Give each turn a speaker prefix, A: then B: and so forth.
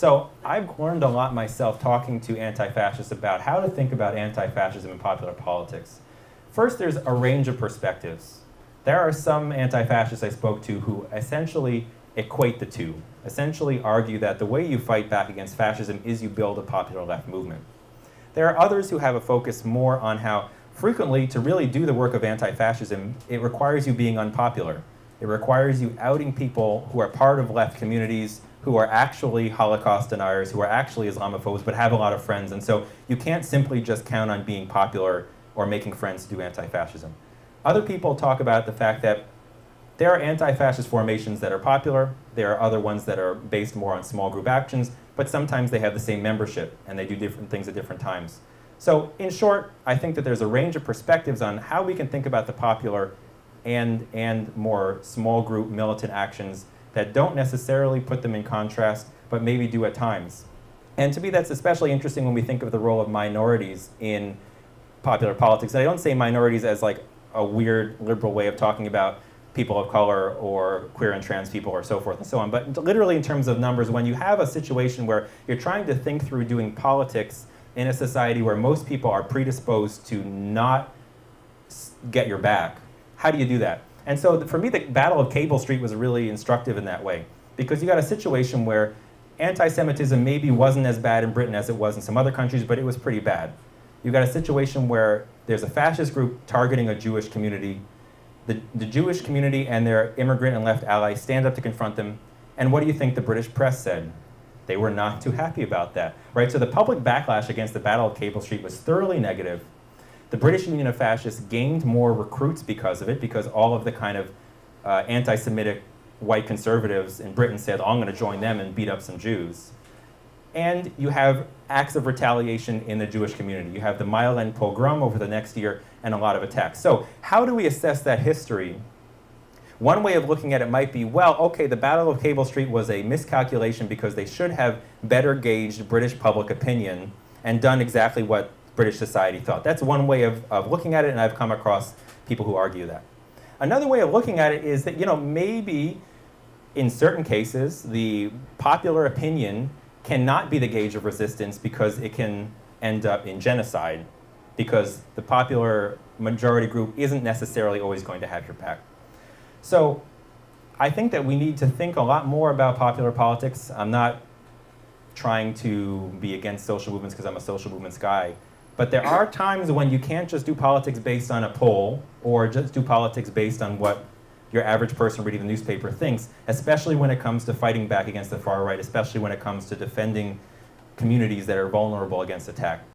A: So I've learned a lot myself talking to anti-fascists about how to think about anti-fascism in popular politics. First, there's a range of perspectives. There are some anti-fascists I spoke to who essentially equate the two, essentially argue that the way you fight back against fascism is you build a popular left movement. There are others who have a focus more on how frequently to really do the work of anti-fascism, it requires you being unpopular. It requires you outing people who are part of left communities, who are actually Holocaust deniers, who are actually Islamophobes, but have a lot of friends. And so you can't simply just count on being popular or making friends to do anti-fascism. Other people talk about the fact that there are anti-fascist formations that are popular. There are other ones that are based more on small group actions, but sometimes they have the same membership and they do different things at different times. So in short, I think that there's a range of perspectives on how we can think about the popular and more small group militant actions that don't necessarily put them in contrast, but maybe do at times. And to me, that's especially interesting when we think of the role of minorities in popular politics. And I don't say minorities as like a weird liberal way of talking about people of color or queer and trans people or so forth and so on, but literally in terms of numbers, when you have a situation where you're trying to think through doing politics in a society where most people are predisposed to not get your back, how do you do that? And so for me, the Battle of Cable Street was really instructive in that way, because you got a situation where anti-Semitism maybe wasn't as bad in Britain as it was in some other countries, but it was pretty bad. You got a situation where there's a fascist group targeting a Jewish community. The Jewish community and their immigrant and left allies stand up to confront them. And what do you think the British press said? They were not too happy about that, right? So the public backlash against the Battle of Cable Street was thoroughly negative. The British Union of Fascists gained more recruits because of it, because all of the kind of anti-Semitic white conservatives in Britain said, oh, I'm going to join them and beat up some Jews. And you have acts of retaliation in the Jewish community. You have the Mile End pogrom over the next year and a lot of attacks. So how do we assess that history? One way of looking at it might be, well, okay, the Battle of Cable Street was a miscalculation because they should have better gauged British public opinion and done exactly what British society thought. That's one way of looking at it, and I've come across people who argue that. Another way of looking at it is that, maybe in certain cases, the popular opinion cannot be the gauge of resistance because it can end up in genocide, because the popular majority group isn't necessarily always going to have your back. So I think that we need to think a lot more about popular politics. I'm not trying to be against social movements because I'm a social movements guy, but there are times when you can't just do politics based on a poll or just do politics based on what your average person reading the newspaper thinks, especially when it comes to fighting back against the far right, especially when it comes to defending communities that are vulnerable against attack.